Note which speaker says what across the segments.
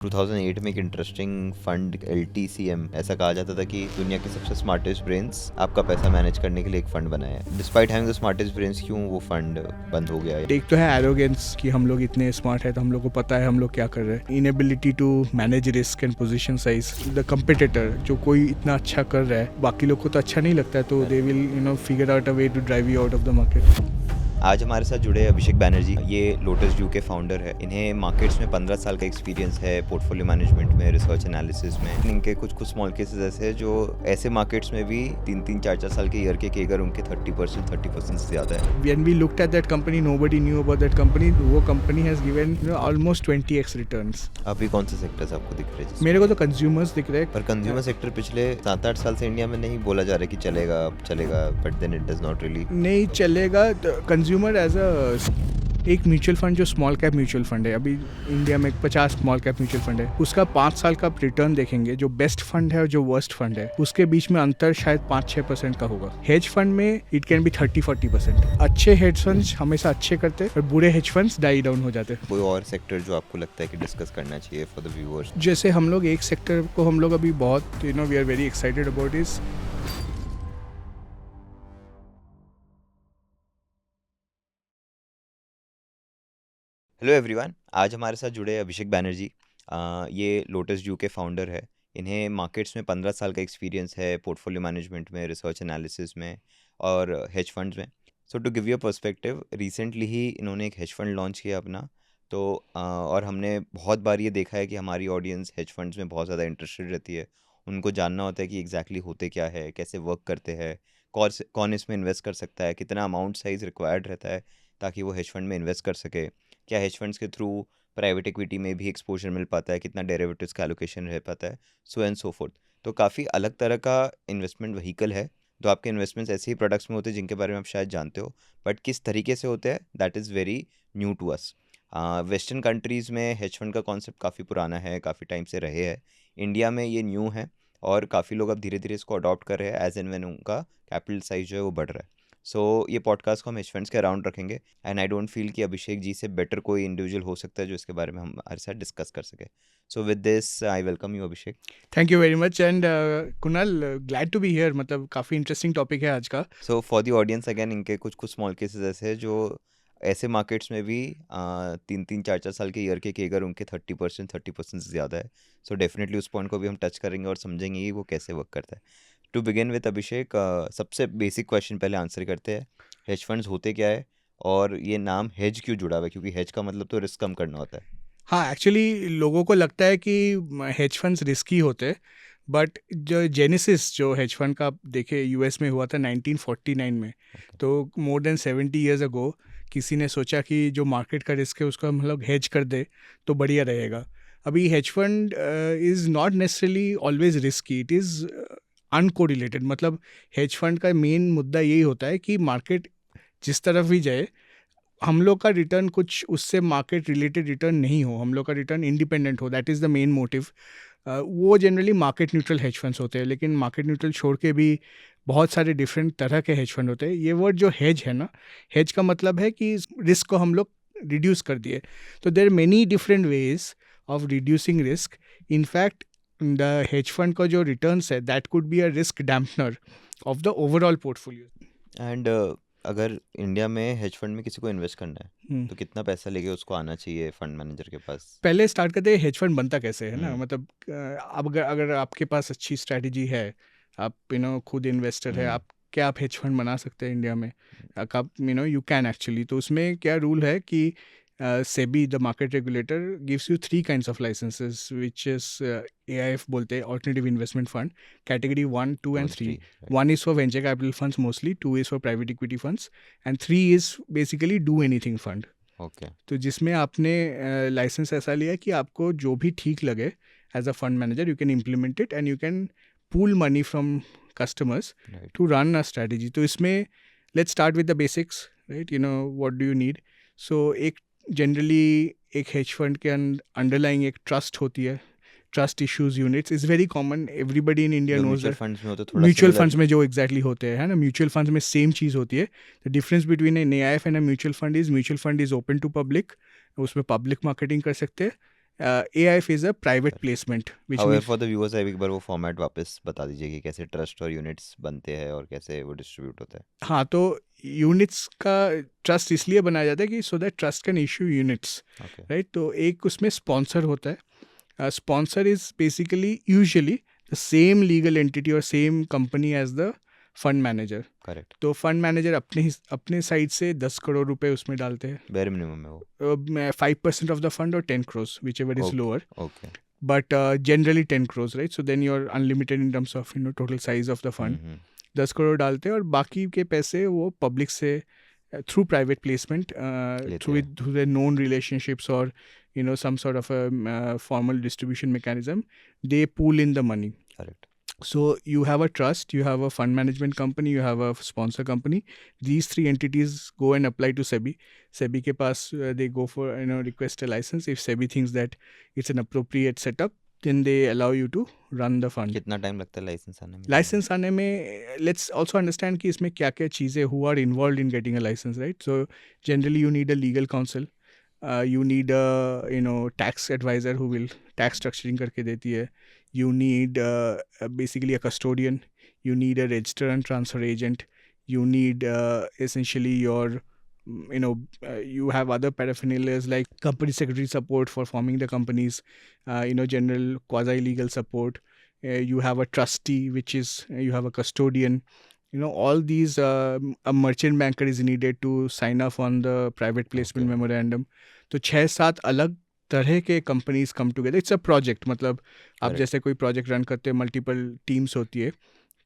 Speaker 1: 2008 में एक interesting fund LTCM ऐसा कहा जाता था कि दुनिया के सबसे स्मार्टेस्ट ब्रेन्स आपका पैसा मैनेज करने के लिए एक फंड बनाया है। Despite having the smartest brains क्यों वो फंड बंद हो गया है?
Speaker 2: एक तो है एरोगेंस कि हम लोग इतने स्मार्ट है तो हम लोग को पता है हम लोग क्या कर रहे हैं। Inability to manage risk and position size. The competitor जो कोई इतना अच्छा कर रहा है बाकी लोग को तो अच्छा नहीं लगता है तो they will figure out a way to drive you out of the market.
Speaker 1: आज हमारे साथ जुड़े अभिषेक बैनर्जी, ये लोटस जू के फाउंडर है। इन्हें मार्केट्स में 15 साल का एक्सपीरियंस है, पोर्टफोलियो मैनेजमेंट में, रिसर्च एनालिसिस में। इनके कुछ स्मॉल केसेस ऐसे हैं जो ऐसे मार्केट्स में भी 3-4 साल के ईयर के केगर उनके 30% से ज़्यादा है।
Speaker 2: When we looked at that company, nobody knew about that company. वो company has given almost 20x returns.
Speaker 1: अभी कौन से सेक्टर्स आपको दिख रहे हैं?
Speaker 2: मेरे को तो कंज्यूमर्स दिख रहे हैं।
Speaker 1: पर कंज्यूमर सेक्टर पिछले 7-8 साल से इंडिया में नहीं बोला जा रहा है कि चलेगा, but then it does not really.
Speaker 2: नहीं चलेगा। कंज्यूमर एज अ एक म्यूचुअल फंड जो स्मॉल कैप म्यूचुअल फंड है, अभी इंडिया में 50 स्मॉल कैप म्यूचुअल फंड है, उसका 5 साल का रिटर्न देखेंगे। जो बेस्ट फंड है और जो वर्स्ट फंड है उसके बीच में अंतर शायद 5-6% का होगा। हेज फंड में इट कैन बी 30-40%। अच्छे हेज फंड्स हमेशा अच्छे करते और बुरे हेज फंड्स डाई डाउन हो जाते।
Speaker 1: कोई और सेक्टर जो आपको लगता है कि डिस्कस करना चाहिए फॉर द व्यूअर्स?
Speaker 2: जैसे हम लोग एक सेक्टर को हम लोग अभी बहुत we are very excited about is
Speaker 1: hello everyone, आज हमारे साथ जुड़े अभिषेक बैनर्जी। ये लोटस जू के फाउंडर है। इन्हें मार्केट्स में 15 साल का एक्सपीरियंस है, पोर्टफोलियो मैनेजमेंट में, रिसर्च एनालिसिस में और हेज फंड्स में। So to give you a perspective, recently ही इन्होंने एक हेज फंड लॉन्च किया अपना। तो और हमने बहुत बार ये देखा है कि हमारी ऑडियंस हेज फंड्स में बहुत ज़्यादा इंटरेस्टेड रहती है। उनको जानना होता है कि एग्जैक्टली होते क्या है, कैसे वर्क करते हैं, कौन इसमें इन्वेस्ट कर सकता है, कितना अमाउंट साइज़ रिक्वायर्ड रहता है ताकि वो हेज फंड में इन्वेस्ट कर सके, क्या हेज फंड्स के थ्रू प्राइवेट इक्विटी में भी एक्सपोजर मिल पाता है, कितना डेरिवेटिव्स का एलोकेशन रह पाता है, सो एंड सो फोर्थ। तो काफ़ी अलग तरह का इन्वेस्टमेंट व्हीकल है। तो आपके इन्वेस्टमेंट्स ऐसे ही प्रोडक्ट्स में होते हैं जिनके बारे में आप शायद जानते हो, बट किस तरीके से होते हैं that is very new to us. Western countries में हेज फंड का कॉन्सेप्ट काफ़ी पुराना है, काफ़ी टाइम से रहे हैं। इंडिया में ये न्यू है और काफ़ी लोग अब धीरे धीरे इसको अडॉप्ट कर रहे हैं एज एंड व्हेन उनका कैपिटल साइज जो है वो बढ़ रहा है। सो ये पॉडकास्ट को हम हेज फंड्स के अराउंड रखेंगे एंड आई डोंट फील कि अभिषेक जी से बेटर कोई इंडिविजुअल हो सकता है जो इसके बारे में हमारे साथ डिस्कस कर सके। So with this I welcome you Abhishek.
Speaker 2: Thank you very much and Kunal, glad to be here. मतलब काफ़ी इंटरेस्टिंग टॉपिक है आज का।
Speaker 1: So for the audience again, इनके कुछ स्मॉल केसेस ऐसे हैं जो ऐसे मार्केट्स में भी 3-4 साल के ईयर के केगर उनके 30% से ज़्यादा है। सो डेफिनेटली उस पॉइंट को भी हम टच करेंगे और समझेंगे कि वो कैसे वर्क करता है। टू बिगिन विद अभिषेक, सबसे बेसिक क्वेश्चन पहले आंसर करते हैं। हेज फंड्स होते क्या है और ये नाम हेज क्यों जुड़ा हुआ है? क्योंकि हेज का मतलब तो रिस्क कम करना होता है।
Speaker 2: हाँ, एक्चुअली लोगों को लगता है कि हेज फंड्स रिस्की होते, बट जो जेनेसिस जो हेज फंड का देखे यूएस में हुआ था 1949 में। तो मोर देन 70 ईयर्स अगो किसी ने सोचा कि जो मार्केट का रिस्क है उसको हम लोग हेज कर दे तो बढ़िया रहेगा। अभी hedge fund is not necessarily always risky, it is uncorrelated. मतलब हेज फंड का मेन मुद्दा यही होता है कि मार्केट जिस तरफ भी जाए हम लोग का रिटर्न कुछ उससे मार्केट रिलेटेड रिटर्न नहीं हो, हम लोग का रिटर्न इंडिपेंडेंट हो। That is the main motive. वो generally market neutral hedge funds होते हैं, लेकिन मार्केट न्यूट्रल छोड़ के भी बहुत सारे डिफरेंट तरह के हेज फंड होते हैं। ये वर्ड जो हेज है ना, हेज का मतलब है कि रिस्क को हम लोग रिड्यूस कर दिए। तो there many different ways of reducing risk. In fact the hedge fund का जो रिटर्न्स है that could be a risk dampener of the overall portfolio.
Speaker 1: And अगर इंडिया में हेज फंड में किसी को इन्वेस्ट करना है तो कितना पैसा लेके उसको आना चाहिए फंड मैनेजर के पास?
Speaker 2: पहले स्टार्ट करते हैं हेज फंड बनता कैसे है ना। मतलब अब अगर आपके पास अच्छी स्ट्रैटेजी है, आप खुद इन्वेस्टर है, आप क्या आप हेज फंड बना सकते हैं इंडिया में? आप यू कैन एक्चुअली। तो उसमें क्या रूल है कि SEBI the market regulator gives you 3 kinds of licences which is AIF बोलते हैं, alternative investment fund, category 1, 2 and 3. 1 is for venture capital funds mostly, 2 is for private equity funds and 3 is basically do anything fund.
Speaker 1: Okay.
Speaker 2: तो जिसमें आपने licence ऐसा लिया कि आपको जो भी ठीक लगे as a fund manager you can implement it and you can pool money from customers to run a strategy. तो इसमें let's start with the basics, right? What do you need. So एक जनरली एक hedge fund के underlying एक trust होती है। Trust issues units is very common, everybody in India knows.
Speaker 1: Mutual funds में होता है थोड़ा
Speaker 2: म्यूचुअल
Speaker 1: similar।
Speaker 2: फंड्स में जो एग्जैक्टली होते हैं ना, म्यूचुअल फंड्स में सेम चीज़ होती है। The difference between an AIF and a mutual fund is mutual fund is open to public, उसमें पब्लिक मार्केटिंग कर सकते हैं AIF is a private placement, which
Speaker 1: However,
Speaker 2: means
Speaker 1: for the viewers एक बार वो फॉर्मेट वापस बता दीजिए कि कैसे ट्रस्ट और यूनिट्स बनते हैं और कैसे वो डिस्ट्रीब्यूट होता है.
Speaker 2: हाँ, तो यूनिट्स का ट्रस्ट इसलिए बनाया जाता है कि so that trust can issue units,
Speaker 1: okay.
Speaker 2: Right. तो एक उसमें स्पॉन्सर होता है. Sponsor is basically usually the same legal entity और same company as the fund manager.
Speaker 1: Correct.
Speaker 2: तो फंड मैनेजर अपने साइड से 10 करोड़ रुपए उसमें डालते हैं.
Speaker 1: बेयर मिनिमम है वो.
Speaker 2: 5% of the fund or 10 crores, whichever is
Speaker 1: Okay.
Speaker 2: lower.
Speaker 1: Okay.
Speaker 2: But generally 10 crores, right? So then you're unlimited in terms of total size of the fund.
Speaker 1: हम्म.
Speaker 2: 10 करोड़ डालते हैं और बाकी के पैसे वो पब्लिक से थ्रू प्राइवेट प्लेसमेंट,
Speaker 1: लेते
Speaker 2: थ्रू
Speaker 1: हैं.
Speaker 2: थ्रू द नोन रिलेशनशिप्स और some sort of a formal distribution mechanism, they pool in the money.
Speaker 1: Correct.
Speaker 2: So you have a trust, you have a fund management company, you have a sponsor company. These three entities go and apply to SEBI. SEBI के पास they go for request a license. If SEBI thinks that it's an appropriate setup, then they allow you to run the fund.
Speaker 1: कितना time लगता है licence आने में?
Speaker 2: Licence आने में let's also understand कि इसमें क्या क्या चीज़ें who are involve in getting a licence, right. So generally you need a legal council, you need a tax advisor who will tax structuring करके देती है. You need basically a custodian. You need a register and transfer agent. You need essentially your you have other paraphernalias like company secretary support for forming the companies, general quasi legal support. You have a trustee, which is you have a custodian. All these a merchant banker is needed to sign off on the private placement
Speaker 1: Okay.
Speaker 2: memorandum. तो 6-7 अलग तरह के companies come together. It's a project, मतलब आप
Speaker 1: Correct.
Speaker 2: जैसे कोई project run करते हैं, मल्टीपल टीम्स होती है,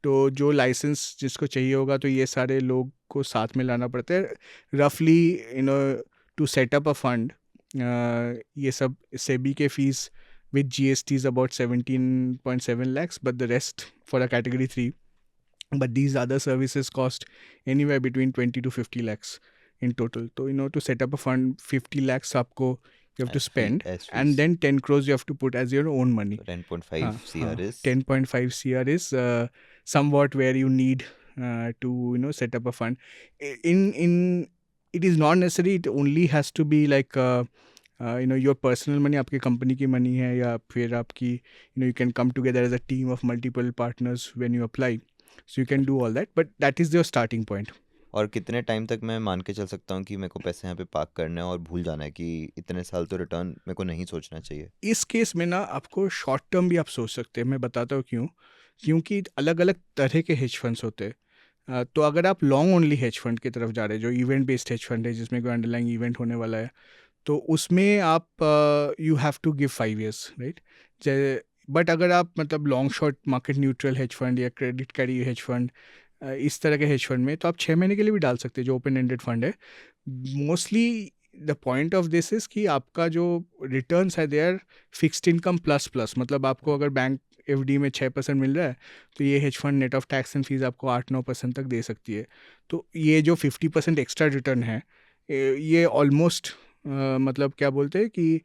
Speaker 2: तो जो लाइसेंस जिसको चाहिए होगा तो ये सारे लोग को साथ में लाना पड़ता है. रफली to set up a fund, ये सब सेबी के fees with GST is about 17.7 lakhs, but the rest for a category 3. But these other services cost anywhere between 20 to 50 lakhs in total. So, to set up a fund, 50 lakhs you have to spend, and then 10 crores you have to put as your own money.
Speaker 1: 10.5 CR is
Speaker 2: 10.5 CR is somewhat where you need to set up a fund. In it is not necessary. It only has to be like your personal money, आपके company की money है, या फिर आपकी you can come together as a team of multiple partners when you apply. So you can do all that, but that is your starting point.
Speaker 1: और कितने time तक मैं मान के चल सकता हूँ कि मेरे को पैसे यहाँ पे पार्क करने हैं और भूल जाना है कि इतने साल तो रिटर्न मेरे को नहीं सोचना चाहिए?
Speaker 2: इस केस में ना आपको शॉर्ट टर्म भी आप सोच सकते हैं. मैं बताता हूँ क्यों. क्योंकि अलग अलग तरह के हेज फंड्स होते हैं. तो अगर आप लॉन्ग ओनली हेज फंड की तरफ जा रहे हैं, जो इवेंट बेस्ड हेज फंड है जिसमें कोई अंडरलाइंग इवेंट होने वाला है, तो उसमें आप you have to give 5 years, right. But अगर आप मतलब long short market neutral hedge fund या क्रेडिट कैरी हेज फंड, इस तरह के हेज फंड में तो आप 6 महीने के लिए भी डाल सकते हैं, जो ओपन एंडेड फंड है. Mostly the point of this is कि आपका जो रिटर्न्स है they are fixed income plus plus. मतलब आपको अगर बैंक FD में 6% मिल रहा है, तो ये hedge fund net of tax and fees आपको 8-9% तक दे सकती है. तो ये जो 50% एक्स्ट्रा रिटर्न है, ये ऑलमोस्ट मतलब क्या बोलते हैं कि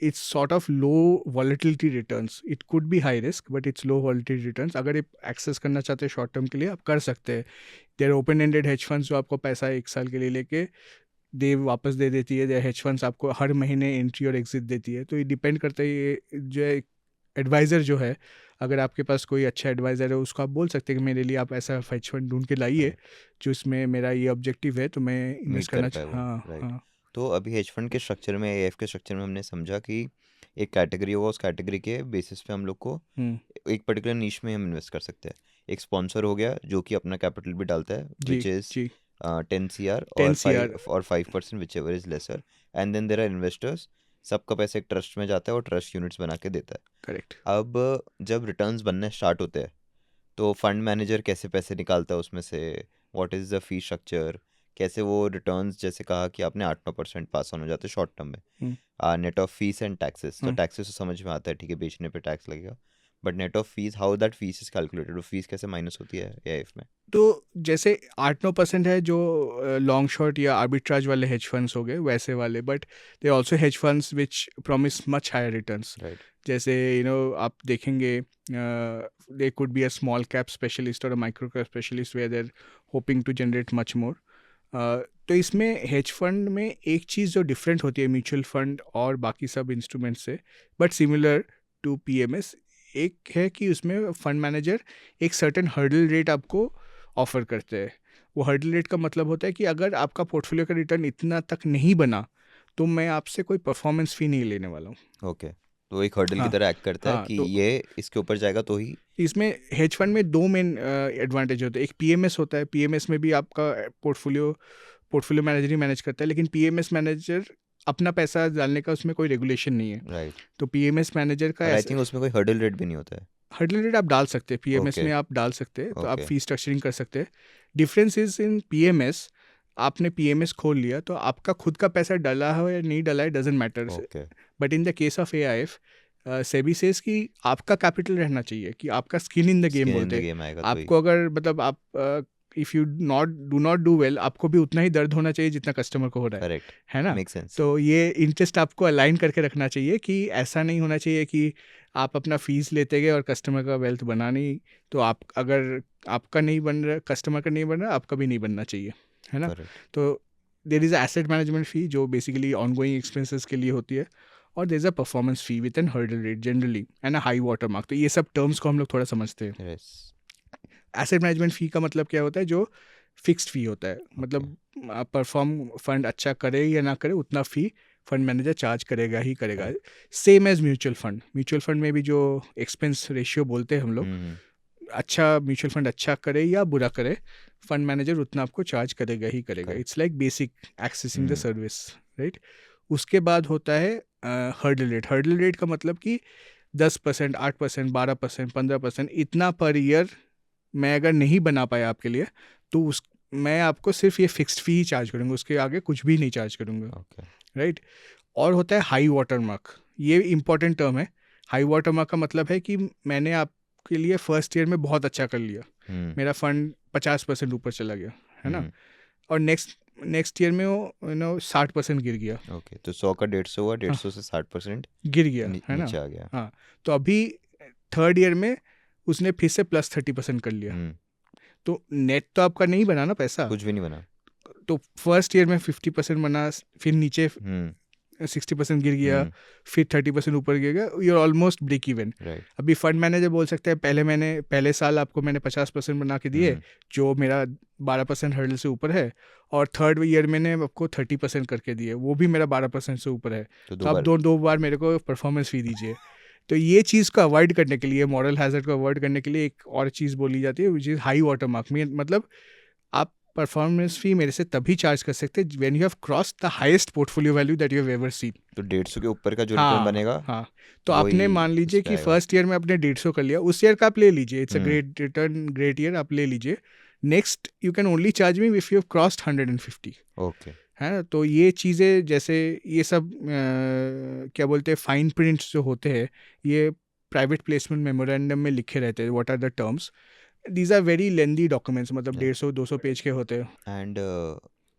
Speaker 2: it's sort of low volatility returns. It could be high risk, but it's low volatility returns. अगर आप एक्सेस करना चाहते हैं शॉर्ट टर्म के लिए, आप कर सकते हैं. There open ended hedge funds जो आपको पैसा 1 साल के लिए लेके दे वापस दे देती है. देयर हेज फंड्स आपको हर महीने एंट्री और एग्जिट देती है. तो ये डिपेंड करता है, ये जो है एडवाइज़र जो है, अगर आपके पास कोई अच्छा एडवाइज़र है उसको आप बोल सकते हैं कि मेरे लिए आप ऐसा हेज फंड ढूंढ के लाइए जो इसमें मेरा ये ऑब्जेक्टिव है, तो मैं इन्वेस्ट करना
Speaker 1: हाँ. तो अभी हेज फंड के स्ट्रक्चर में, AIF के स्ट्रक्चर में हमने समझा कि एक कैटेगरी होगा, उस कैटेगरी के बेसिस पे हम लोग को एक पर्टिकुलर नीश में हम इन्वेस्ट कर सकते हैं. एक स्पॉन्सर हो गया जो कि अपना कैपिटल भी डालता है, विच इज 10 CR और 5% whichever is lesser. And then there are investors. सबका पैसा एक ट्रस्ट में जाता है और ट्रस्ट यूनिट्स बना के देता है.
Speaker 2: करेक्ट.
Speaker 1: अब जब रिटर्न्स बनने स्टार्ट होते हैं तो फंड मैनेजर कैसे पैसे निकालता है उसमें से, what is the fee structure, कैसे वो रिटर्न्स, जैसे कहा कि आपने 8-9% पास ऑन हो जाते हैं शॉर्ट टर्म में, net of fees and taxes. तो टैक्सेस तो समझ में आता है, ठीक है, बेचने पे टैक्स लगेगा, but net of fees, how that fees is calculated, वो फीस कैसे माइनस होती है AIF में?
Speaker 2: तो जैसे 8-9% है जो लॉन्ग शॉर्ट या आर्बिट्राज वाले हेज फंड्स हो गए वैसे वाले, but they also hedge funds which promise much higher returns. जैसे आप देखेंगे they could be a small cap specialist और a micro cap specialist where they are hoping to generate much मोर. तो इसमें हेज फंड में एक चीज़ जो डिफरेंट होती है म्यूचुअल फंड और बाकी सब इंस्ट्रूमेंट से, बट सिमिलर टू पीएमएस, एक है कि उसमें फंड मैनेजर एक सर्टेन हर्डल रेट आपको ऑफर करते हैं। वो हर्डल रेट का मतलब होता है कि अगर आपका पोर्टफोलियो का रिटर्न इतना तक नहीं बना तो मैं आपसे कोई परफॉर्मेंस फ़ी नहीं लेने वाला हूँ।
Speaker 1: ओके, तो एक हर्डल की
Speaker 2: हाँ
Speaker 1: तरह एक्ट करता है
Speaker 2: हाँ,
Speaker 1: कि
Speaker 2: तो
Speaker 1: ये इसके ऊपर जाएगा तो ही।
Speaker 2: इसमें हेज फंड में दो मेन एडवांटेज होते हैं। एक पीएमएस होता है, पीएमएस में भी आपका पोर्टफोलियो मैनेजर ही मैनेज करता है, लेकिन पीएमएस मैनेजर अपना पैसा डालने का उसमें कोई रेगुलेशन नहीं है।
Speaker 1: राइट,
Speaker 2: तो पीएमएस मैनेजर का
Speaker 1: और आई
Speaker 2: ऐसा
Speaker 1: थिंक उसमें कोई हर्डल रेट भी नहीं होता है।
Speaker 2: हर्डल रेट आप डाल सकते हैं, पीएमएस
Speaker 1: ओके,
Speaker 2: में आप डाल सकते हैं, तो आप
Speaker 1: ओके,
Speaker 2: फी स्ट्रक्चरिंग कर सकते हैं। डिफरेंस इज इन पीएमएस, आपने पीएमएस खोल लिया तो आपका खुद का पैसा डला हो या नहीं डला है doesn't matter.
Speaker 1: Okay,
Speaker 2: but in the case of AIF, SEBI says कि आपका कैपिटल रहना चाहिए, कि आपका skin in the game
Speaker 1: skin in the
Speaker 2: बोलते हैं।
Speaker 1: गेम आएगा तो ही।
Speaker 2: आपको अगर मतलब आप if you do not do well, आपको भी उतना ही दर्द होना चाहिए जितना कस्टमर को हो रहा
Speaker 1: करेक्ट,
Speaker 2: है ना।
Speaker 1: Make sense.
Speaker 2: तो ये इंटरेस्ट आपको अलाइन करके रखना चाहिए, कि ऐसा नहीं होना चाहिए कि आप अपना फीस लेते गए और कस्टमर का वेल्थ बना नहीं। तो आप अगर आपका नहीं बन रहा, कस्टमर का नहीं बन रहा, आपका भी नहीं बनना चाहिए, है ना।
Speaker 1: करेक्ट,
Speaker 2: तो there is asset management fee जो बेसिकली ऑनगोइंग एक्सपेंसेस के लिए होती है, और there is a performance fee with an hurdle rate generally and a high water mark. तो ये सब टर्म्स को हम लोग थोड़ा समझते हैं।
Speaker 1: यस,
Speaker 2: एसेट मैनेजमेंट फ़ी का मतलब क्या होता है, जो फिक्स्ड फ़ी होता है,
Speaker 1: ओके,
Speaker 2: मतलब परफॉर्म फंड अच्छा करे या ना करे उतना फ़ी फंड मैनेजर चार्ज करेगा ही करेगा।
Speaker 1: Correct,
Speaker 2: same as mutual fund में भी जो एक्सपेंस रेशियो बोलते हैं हम लोग,
Speaker 1: हम्म,
Speaker 2: अच्छा म्यूचुअल फंड अच्छा करे या बुरा करे, फंड मैनेजर उतना आपको चार्ज करेगा ही करेगा।
Speaker 1: Correct,
Speaker 2: it's like basic accessing the
Speaker 1: hmm,
Speaker 2: service, right. उसके बाद होता है हर्डल रेट। हर्डल रेट का मतलब कि 10%, 8%, 12%, 15% इतना पर ईयर मैं अगर नहीं बना पाया आपके लिए, तो उस मैं आपको सिर्फ ये फिक्स्ड फी ही चार्ज करूँगा, उसके आगे कुछ भी नहीं चार्ज करूँगा,
Speaker 1: ओके,
Speaker 2: राइट। और होता है हाई वाटर मार्क। ये इंपॉर्टेंट टर्म है। हाई वाटर मार्क का मतलब है कि मैंने आपके लिए फर्स्ट ईयर में बहुत अच्छा कर लिया,
Speaker 1: हम्म,
Speaker 2: मेरा फंड 50% ऊपर चला गया, है ना।
Speaker 1: हम्म,
Speaker 2: और नेक्स्ट नेक्स्ट ईयर में वो 60% गिर गया।
Speaker 1: ओके, तो 100 का 150 हुआ,
Speaker 2: हाँ,
Speaker 1: 150 से 60%
Speaker 2: गिर गया, है ना।
Speaker 1: नीचे आ गया।
Speaker 2: हाँ, तो अभी थर्ड ईयर में उसने फिर से +30% कर लिया।
Speaker 1: हम्म,
Speaker 2: तो नेट तो आपका नहीं बना ना पैसा।
Speaker 1: कुछ भी नहीं बना।
Speaker 2: तो फर्स्ट ईयर में 50% बना, फिर नीचे
Speaker 1: हम्म,
Speaker 2: 60% गिर गया,
Speaker 1: हम्म,
Speaker 2: फिर 30% ऊपर गिर गया, you are almost break even.
Speaker 1: Right,
Speaker 2: अभी फंड मैनेजर बोल सकते हैं पहले साल आपको मैंने 50% बना के दिए,
Speaker 1: हम्म,
Speaker 2: जो मेरा 12% हर्डल से ऊपर है, और थर्ड ईयर मैंने आपको 30% करके दिए, वो भी मेरा 12% से ऊपर है।
Speaker 1: तो
Speaker 2: तो
Speaker 1: दो
Speaker 2: आप
Speaker 1: बार।
Speaker 2: दो बार मेरे को परफॉर्मेंस फी दीजिए। तो ये चीज़ को अवॉइड करने के लिए, मॉरल हैजर्ड को अवॉइड करने के लिए एक और चीज़ बोली जाती है, which is high water mark. मतलब आप परफॉर्मेंस फी मेरे से तभी चार्ज कर सकते हैं when you have cross the highest portfolio value that you have ever seen.
Speaker 1: तो 150 के ऊपर का जो रिटर्न
Speaker 2: हाँ
Speaker 1: बनेगा
Speaker 2: हाँ। तो आपने
Speaker 1: वही
Speaker 2: मान लीजिए
Speaker 1: इस पे
Speaker 2: कि
Speaker 1: आएगा।
Speaker 2: फर्स्ट ईयर में आपने 150 कर लिया, उस ईयर का आप ले लीजिए, it's a
Speaker 1: hmm,
Speaker 2: great return, great year, आप ले लीजिए। Next you can only charge me if you have crossed 150,
Speaker 1: okay,
Speaker 2: है ना। तो ये चीज़ें जैसे ये सब क्या बोलते हैं, फाइन प्रिंट्स जो होते हैं, ये प्राइवेट प्लेसमेंट मेमोरेंडम में लिखे रहते हैं, what are the terms. These are very lengthy documents, मतलब 150-200 पेज के होते हैं।
Speaker 1: एंड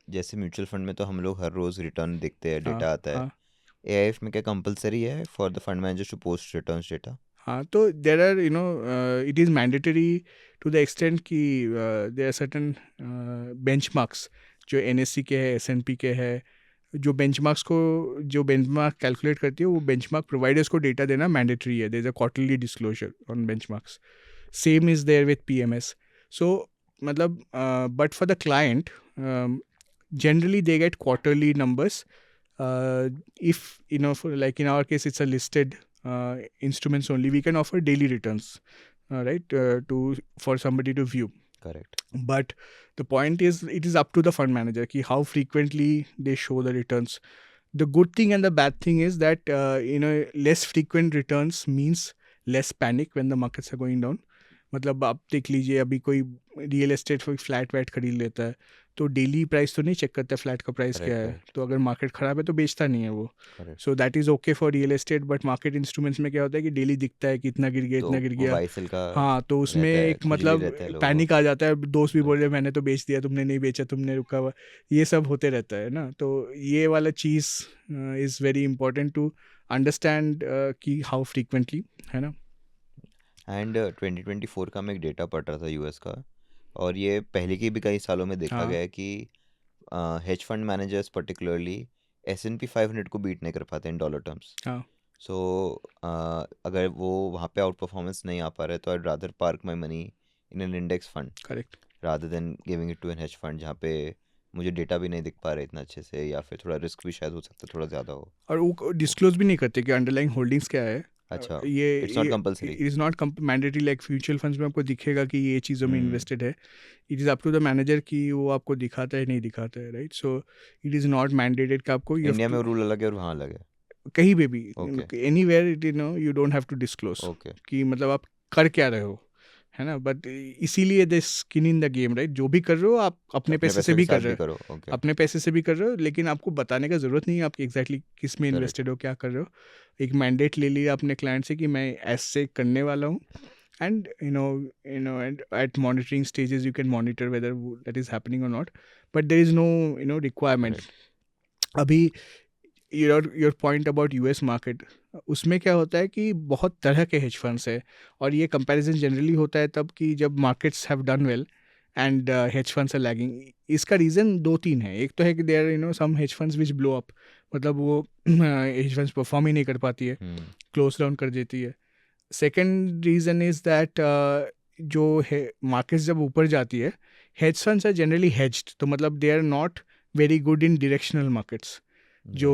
Speaker 1: जैसे म्यूचुअल फंड में तो हम लोग हर रोज रिटर्न देखते हैं,
Speaker 2: हाँ
Speaker 1: डेटा आता है।
Speaker 2: हाँ
Speaker 1: एआईएफ में क्या कंपलसरी है for the fund manager to post returns data?
Speaker 2: हाँ। तो there are it is mandatory to the extent कि देर आर सर्टन बेंचमार्क्स जो एनएससी के है, एसएनपी के है। जो बेंचमार्क कैलकुलेट करती है, वो बेंचमार्क प्रोवाइडर्स को डेटा देना मैंडेटरी है। There is a quarterly disclosure on benchmarks. Same is there with PMS. So मतलब but for the client generally they get quarterly numbers. If for, like in our case it's a listed instruments only, we can offer daily returns, right, to for somebody to view.
Speaker 1: Correct,
Speaker 2: But the point is, it is up to the fund manager ki how frequently they show the returns. The good thing and the bad thing is that less frequent returns means less panic when the markets are going down. मतलब आप देख लीजिए, अभी कोई real estate कोई flat VAT खरीद लेता है, तो डेली प्राइस तो नहीं चेक करता फ्लैट का प्राइस क्या
Speaker 1: करेक्ट,
Speaker 2: है।
Speaker 1: करेक्ट,
Speaker 2: तो अगर मार्केट ख़राब है तो बेचता नहीं है वो।
Speaker 1: Correct.
Speaker 2: So that is okay for real estate, but market instruments में क्या होता है कि डेली दिखता है कि इतना गिर गया,
Speaker 1: तो
Speaker 2: इतना गिर
Speaker 1: वो
Speaker 2: गया।
Speaker 1: बाई सेल का
Speaker 2: हाँ, तो उसमें
Speaker 1: रहता है,
Speaker 2: एक
Speaker 1: खुजली
Speaker 2: मतलब
Speaker 1: रहता है लोगों को।
Speaker 2: पैनिक आ जाता है, दोस्त भी बोल
Speaker 1: Correct.
Speaker 2: रहे मैंने तो बेच दिया, तुमने नहीं बेचा, तुमने रुका हुआ, ये सब होते रहता है ना। तो ये वाला चीज़ is very important to understand कि हाउ फ्रीक्वेंटली, है ना।
Speaker 1: एंड 2024 का मैं एक डेटा पढ़ रहा था यूएस का, और ये पहले के भी कई सालों में देखा
Speaker 2: हाँ
Speaker 1: गया है कि hedge fund managers particularly S&P 500 को बीट नहीं कर पाते इन डॉलर टर्म्स.
Speaker 2: हाँ
Speaker 1: सो अगर वो वहाँ पे आउट परफॉर्मेंस नहीं आ पा रहा है तो I rather park my money in an index fund
Speaker 2: correct.
Speaker 1: Rather than giving it to an hedge fund जहाँ पे मुझे डेटा भी नहीं दिख पा रहा है इतना अच्छे से, या फिर थोड़ा रिस्क भी शायद हो सकता है थोड़ा ज़्यादा हो.
Speaker 2: और वो डिस्क्लोज भी नहीं करते कि अंडरलाइंग होल्डिंग्स क्या है.
Speaker 1: अच्छा,
Speaker 2: ये
Speaker 1: it's not compulsory.
Speaker 2: It is not mandatory. Like mutual funds में आपको दिखेगा कि ये चीज़ों में
Speaker 1: हम्म.
Speaker 2: इन्वेस्टेड है. It is up to the manager कि वो आपको दिखाता है नहीं दिखाता है, right. So it is not mandated कि आपको
Speaker 1: इंडिया में रूल अलग है और वहाँ अलग है.
Speaker 2: कहीं पे भी
Speaker 1: okay.
Speaker 2: Anywhere it you don't have to disclose
Speaker 1: okay.
Speaker 2: कि मतलब आप कर क्या रहे हो, है ना. बट इसीलिए the skin in the game, right. जो भी कर रहे हो आप अपने पैसे से
Speaker 1: के
Speaker 2: भी
Speaker 1: साथ
Speaker 2: कर रहे
Speaker 1: भी
Speaker 2: हो,
Speaker 1: करो. ओके.
Speaker 2: अपने पैसे से भी कर रहे हो, लेकिन आपको बताने का ज़रूरत नहीं है आप एग्जैक्टली किस में
Speaker 1: करेक्ट.
Speaker 2: इन्वेस्टेड हो, क्या कर रहे हो. एक मैंडेट ले लिया अपने क्लाइंट से कि मैं ऐसे करने वाला हूँ. And and at monitoring stages you can monitor whether that is happening or not, but there is no requirement.
Speaker 1: Correct.
Speaker 2: अभी your point about US market, उसमें क्या होता है कि बहुत तरह के हेज फंड्स है, और ये कंपैरिजन जनरली होता है तब कि जब markets have done well and hedge funds are lagging. इसका रीज़न 2-3 है. एक तो है कि there some hedge funds which blow up, मतलब वो हेज फंड्स परफॉर्म ही नहीं कर पाती है,
Speaker 1: हम्म.
Speaker 2: क्लोज डाउन कर देती है. सेकेंड रीज़न इज़ दैट जो है मार्केट्स जब ऊपर जाती है, hedge funds are generally hedged, तो मतलब they are not very good in directional markets. जो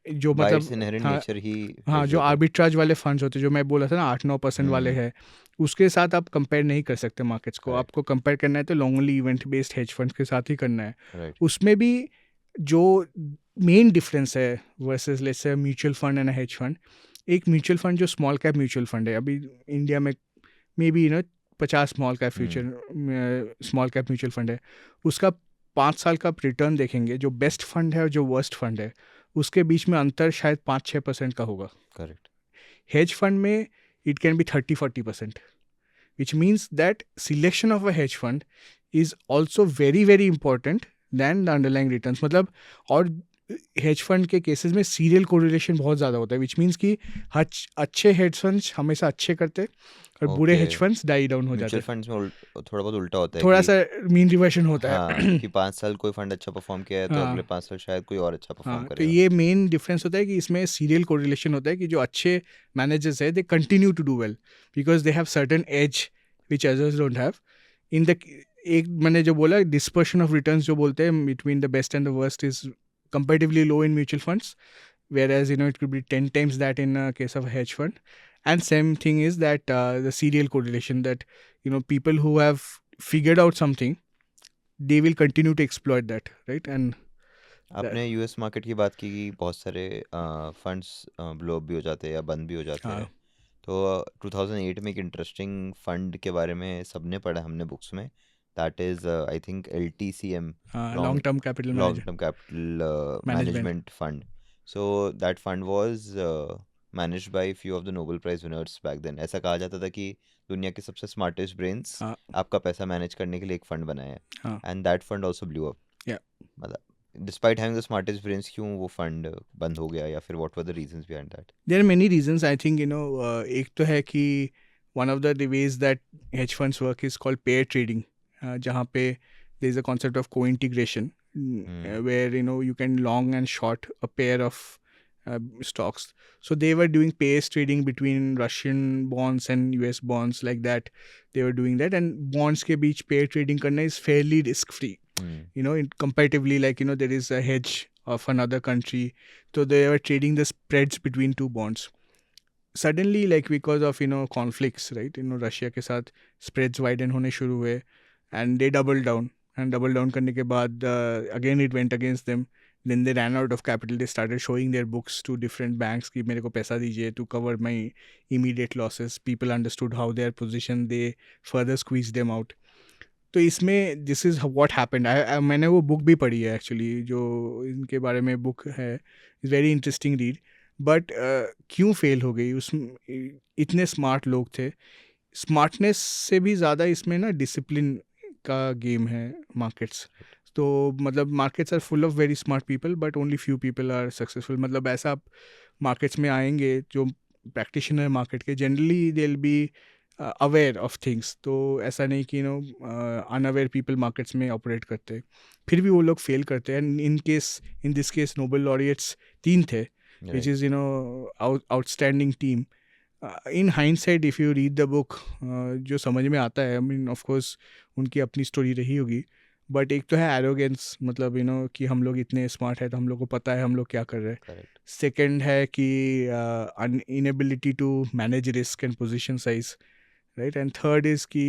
Speaker 2: जो
Speaker 1: बाय इट्स
Speaker 2: मतलब
Speaker 1: इनहेरेंट
Speaker 2: हाँ
Speaker 1: नेचर ही
Speaker 2: हाँ,
Speaker 1: hedged
Speaker 2: जो
Speaker 1: होते हैं.
Speaker 2: आर्बिट्राज वाले फंड्स होते हैं, जो मैं बोला था ना 8-9% वाले
Speaker 1: हम्म.
Speaker 2: हैं, उसके साथ आप कंपेयर नहीं कर सकते मार्केट्स को.
Speaker 1: करेक्ट.
Speaker 2: आपको कंपेयर करना है तो long only event based hedge funds के साथ ही करना है.
Speaker 1: राइट.
Speaker 2: उसमें भी जो मेन डिफरेंस है versus let's say mutual fund and hedge fund, एक म्यूचुअल फंड जो स्मॉल कैप म्यूचुअल फंड है, अभी इंडिया में may be 50 small cap small cap mutual fund है, उसका 5 साल का रिटर्न देखेंगे, जो बेस्ट फंड है और जो वर्स्ट फंड है उसके बीच में अंतर शायद 5-6% का होगा.
Speaker 1: करेक्ट.
Speaker 2: हेज फंड में it can be 30-40%, which means that selection of a hedge fund is also very very important than the underlying returns. मतलब और हेज फंड के केसेस में सीरियल कोरिलेशन बहुत ज़्यादा होता है, विच मीन्स कि अच्छे हेज फंड्स हमेशा अच्छे करते हैं और बुरे
Speaker 1: okay.
Speaker 2: Hedge funds die down हो जाते
Speaker 1: म्यूचुअल
Speaker 2: हैं.
Speaker 1: फंड्स में थोड़ा बहुत उल्टा होता है
Speaker 2: थोड़ा
Speaker 1: कि
Speaker 2: सा मीन रिवर्शन होता
Speaker 1: हाँ
Speaker 2: है.
Speaker 1: कि 5 साल कोई फंड अच्छा परफॉर्म किया है तो अगले
Speaker 2: हाँ
Speaker 1: 5 साल शायद कोई और अच्छा परफॉर्म
Speaker 2: हाँ, तो
Speaker 1: करेगा.
Speaker 2: ये मेन डिफरेंस होता है कि इसमें सीरियल कोरिलेशन होता है कि जो अच्छे मैनेजर्स है they continue to do well because they have certain edge which others don't have. In the एक मैंने जो बोला डिस्पर्शन ऑफ रिटर्न्स जो बोलते हैं between the best and the worst is comparatively low in mutual funds, whereas it could be 10 times that in case of a hedge fund. And same thing is that the serial correlation that people who have figured out something, they will continue to exploit that, right? And
Speaker 1: आपने US market की बात की कि बहुत सारे funds blow भी हो जाते हैं या बंद भी हो जाते हैं.
Speaker 2: हाँ,
Speaker 1: तो 2008 में एक इंटरेस्टिंग फंड के बारे में सबने पढ़ा हमने बुक्स में. That is I think LTCM,
Speaker 2: long term capital
Speaker 1: long
Speaker 2: manager
Speaker 1: term capital
Speaker 2: management.
Speaker 1: management fund. So that fund was managed by few of the Nobel Prize winners back then. ऐसा कहा जाता था कि दुनिया के सबसे स्मार्टेस्ट ब्रेन्स
Speaker 2: हाँ
Speaker 1: आपका पैसा मैनेज करने के लिए एक फंड बनाया है.
Speaker 2: हाँ
Speaker 1: and that fund also blew up.
Speaker 2: yeah.
Speaker 1: मतलब despite having the smartest brains क्यों वो फंड बंद हो गया, या फिर what were the reasons behind that?
Speaker 2: There are many reasons. I think एक तो है कि one of the ways that hedge funds work is called pair trading, जहाँ पे there is a concept of co-integration, where you can long and short a pair of stocks. So they were doing pairs trading between Russian bonds and US bonds, like that. They were doing that, and bonds के बीच pair trading करना is fairly risk free. Comparatively, like there is a hedge of another country, so they were trading the spreads between two bonds. Suddenly, like because of conflicts, right, Russia के साथ spreads widen होने शुरू हुए, and they doubled down. And double down करने के बाद again it went against them. Then they ran out of capital. They started showing their books to different banks कि मेरे को पैसा दीजिए to cover my immediate losses. People understood how they are positioned. They further squeezed them out. तो इसमें this is what happened. मैंने वो book भी पढ़ी है एक्चुअली, जो इनके बारे में बुक है. Is very interesting read. But क्यों फेल हो गई? उसमें इतने स्मार्ट लोग थे. स्मार्टनेस से भी ज़्यादा इसमें ना डिसिप्लिन का गेम है मार्केट्स. तो मतलब markets are full of very smart people but only few people are successful. मतलब ऐसा आप मार्केट्स में आएंगे जो प्रैक्टिशनर मार्केट के, generally they will be aware of things, तो ऐसा नहीं कि अनअवेयर पीपल मार्केट्स में ऑपरेट करते, फिर भी वो लोग फेल करते हैं. And in this case Nobel laureates 3 थे, which
Speaker 1: right,
Speaker 2: is outstanding team. In hindsight if you read the book, जो समझ में आता है, आई मीन ऑफ कोर्स उनकी अपनी स्टोरी रही होगी, बट एक तो है एरोगेंस, मतलब कि हम लोग इतने स्मार्ट है तो हम लोग को पता है हम लोग क्या कर रहे हैं.
Speaker 1: करेक्ट,
Speaker 2: सेकंड है कि inability to manage risk and position size, right. And third is कि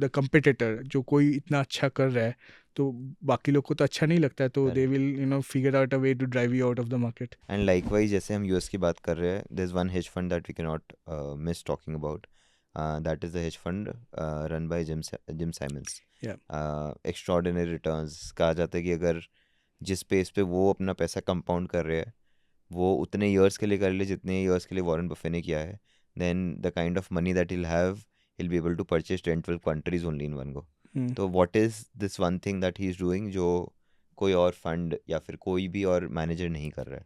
Speaker 2: द कंपिटिटर, जो कोई इतना अच्छा कर रहा है तो बाकी लोग को तो अच्छा नहीं लगता है, तो they
Speaker 1: correct.
Speaker 2: Will figure out a way to drive you out of the market.
Speaker 1: And likewise जैसे हम यूएस की बात कर रहे हैं, there is one hedge fund that we can not miss talking about. That is the hedge fund run by Jim Simons.
Speaker 2: या
Speaker 1: extraordinary returns कहा जाता है कि अगर जिस पेस पे वो अपना पैसा कंपाउंड कर रहे हैं, वो उतने ईयर्स के लिए कर ले जितने ईयर्स के लिए वॉरेन बफे ने किया है, then the kind of money that he'll have, he'll be able to purchase 10-12 countries only in one go. तो what is this one thing that he is doing जो कोई और फंड या फिर कोई भी और मैनेजर नहीं कर रहा है?